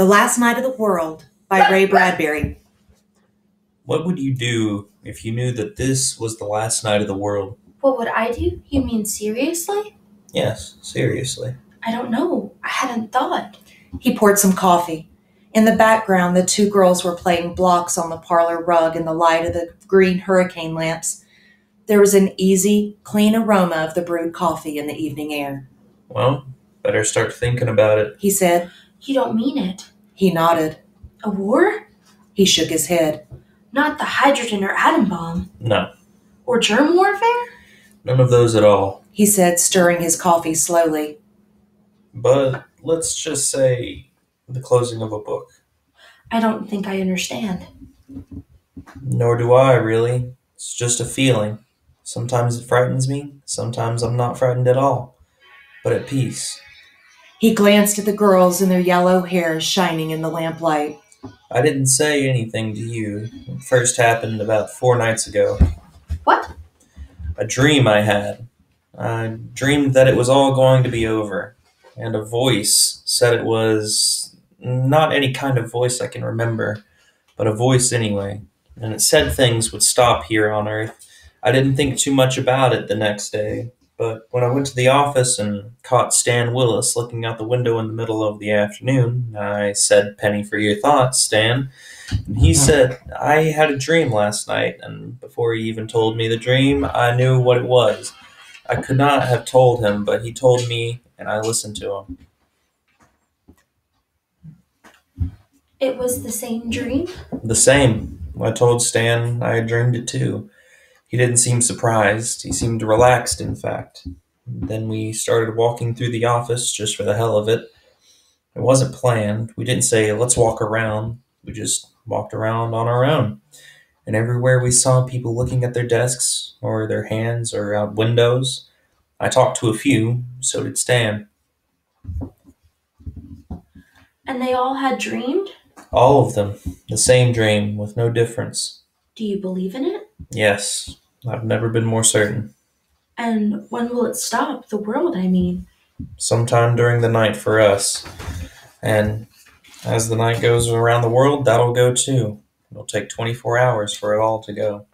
The Last Night of the World by Ray Bradbury. What would you do if you knew that this was the last night of the world? What would I do? You mean seriously? Yes, seriously. I don't know. I hadn't thought. He poured some coffee. In the background, the two girls were playing blocks on the parlor rug in the light of the green hurricane lamps. There was an easy, clean aroma of the brewed coffee in the evening air. Well, better start thinking about it. He said. You don't mean it. He nodded. A war? He shook his head. Not the hydrogen or atom bomb? No. Or germ warfare? None of those at all. He said, stirring his coffee slowly. But let's just say the closing of a book. I don't think I understand. Nor do I, really. It's just a feeling. Sometimes it frightens me, sometimes I'm not frightened at all, but at peace. He glanced at the girls and their yellow hair shining in the lamplight. I didn't say anything to you. It first happened about 4 nights ago. What? A dream I had. I dreamed that it was all going to be over, and a voice said it was not any kind of voice I can remember, but a voice anyway, and it said things would stop here on Earth. I didn't think too much about it the next day, but when I went to the office and caught Stan Willis looking out the window in the middle of the afternoon, I said, "Penny for your thoughts, Stan." And he said, "I had a dream last night," and before he even told me the dream, I knew what it was. I could not have told him, but he told me, and I listened to him. It was the same dream? The same. I told Stan I had dreamed it too. He didn't seem surprised. He seemed relaxed, in fact. Then we started walking through the office just for the hell of it. It wasn't planned. We didn't say, "Let's walk around." We just walked around on our own. And everywhere we saw people looking at their desks or their hands or out windows. I talked to a few, so did Stan. And they all had dreamed? All of them. The same dream, with no difference. Do you believe in it? Yes. I've never been more certain. And when will it stop? The world, I mean. Sometime during the night for us. And as the night goes around the world, that'll go too. It'll take 24 hours for it all to go.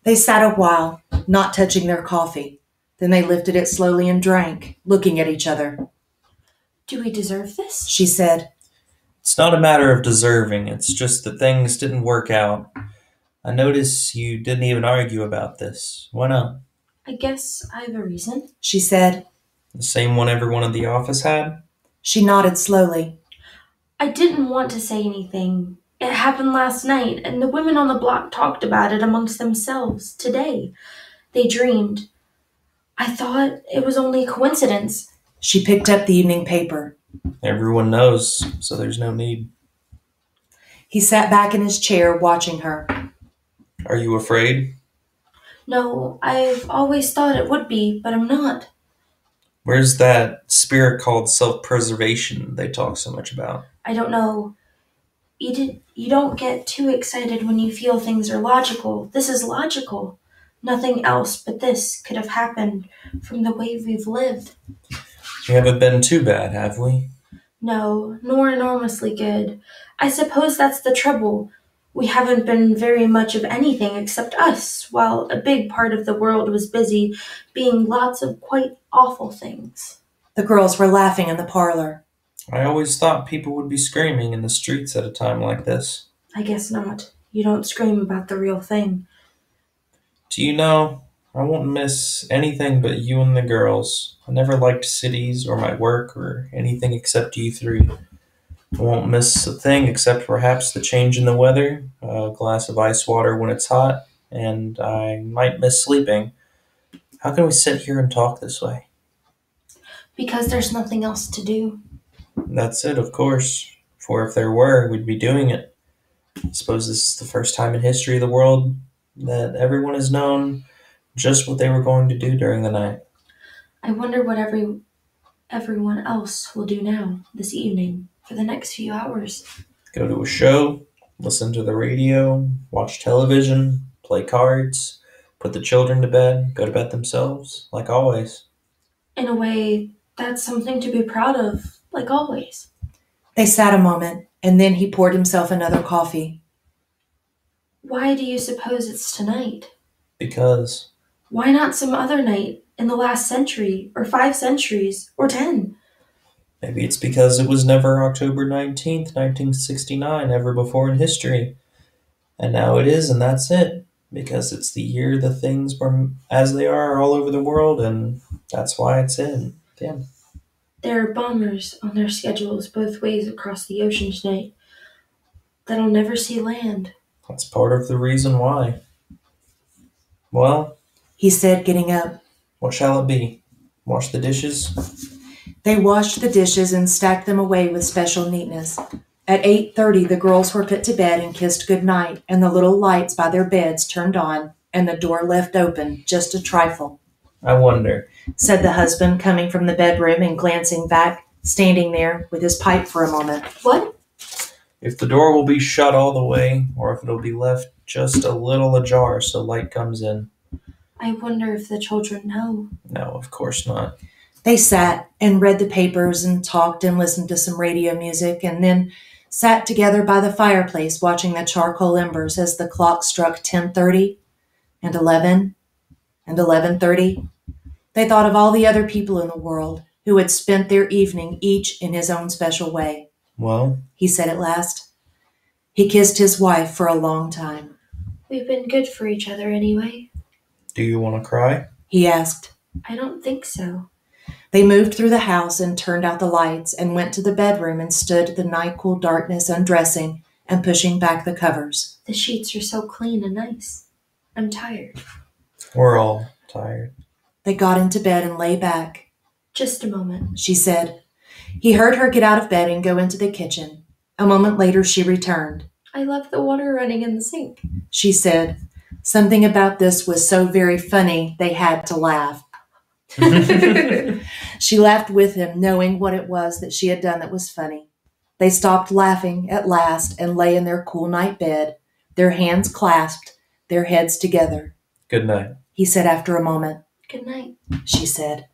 They sat a while, not touching their coffee. Then they lifted it slowly and drank, looking at each other. Do we deserve this? She said. It's not a matter of deserving. It's just that things didn't work out. I notice you didn't even argue about this. Why not? I guess I have a reason. She said. The same one everyone in the office had? She nodded slowly. I didn't want to say anything. It happened last night, and the women on the block talked about it amongst themselves today. They dreamed. I thought it was only a coincidence. She picked up the evening paper. Everyone knows, so there's no need. He sat back in his chair, watching her. Are you afraid? No, I've always thought it would be, but I'm not. Where's that spirit called self-preservation they talk so much about? I don't know. You don't get too excited when you feel things are logical. This is logical. Nothing else but this could have happened from the way we've lived. We haven't been too bad, have we? No, nor enormously good. I suppose that's the trouble. We haven't been very much of anything except us, while a big part of the world was busy being lots of quite awful things. The girls were laughing in the parlor. I always thought people would be screaming in the streets at a time like this. I guess not. You don't scream about the real thing. Do you know, I won't miss anything but you and the girls. I never liked cities or my work or anything except you three. I won't miss a thing except perhaps the change in the weather, a glass of ice water when it's hot, and I might miss sleeping. How can we sit here and talk this way? Because there's nothing else to do. That's it, of course. For if there were, we'd be doing it. I suppose this is the first time in history of the world that everyone has known just what they were going to do during the night. I wonder what everyone else will do now, this evening, for the next few hours. Go to a show, listen to the radio, watch television, play cards, put the children to bed, go to bed themselves, like always. In a way, that's something to be proud of. like always. They sat a moment, and then he poured himself another coffee. Why do you suppose it's tonight? Because Why not some other night in the last century, or 5 centuries, or 10? maybe it's because it was never October 19th, 1969, ever before in history. And now it is, and that's it. Because it's the year the things were as they are all over the world, and that's why it's in. Damn. There are bombers on their schedules both ways across the ocean tonight that'll never see land. That's part of the reason why. Well, He said, getting up. what shall it be? Wash the dishes? They washed the dishes and stacked them away with special neatness. At 8:30, the girls were put to bed and kissed goodnight, and the little lights by their beds turned on, and the door left open, just a trifle, I wonder. said the husband, coming from the bedroom and glancing back, standing there with his pipe for a moment. What? If the door will be shut all the way, or if it'll be left just a little ajar so light comes in. I wonder if the children know. No, of course not. They sat and read the papers and talked and listened to some radio music, and then sat together by the fireplace watching the charcoal embers as the clock struck 10:30 and 11 and 11:30. They thought of all the other people in the world who had spent their evening each in his own special way. Well, He said at last. He kissed his wife for a long time. We've been good for each other anyway. do you want to cry? He asked. I don't think so. They moved through the house and turned out the lights and went to the bedroom and stood in the night-cool darkness undressing and pushing back the covers. The sheets are so clean and nice. I'm tired. We're all tired. They got into bed and lay back. Just a moment. She said. He heard her get out of bed and go into the kitchen. A moment later she returned. I left the water running in the sink. She said. Something about this was so very funny they had to laugh. She laughed with him, knowing what it was that she had done that was funny. They stopped laughing at last and lay in their cool night bed, their hands clasped, their heads together. Good night. He said after a moment. Good night. She said.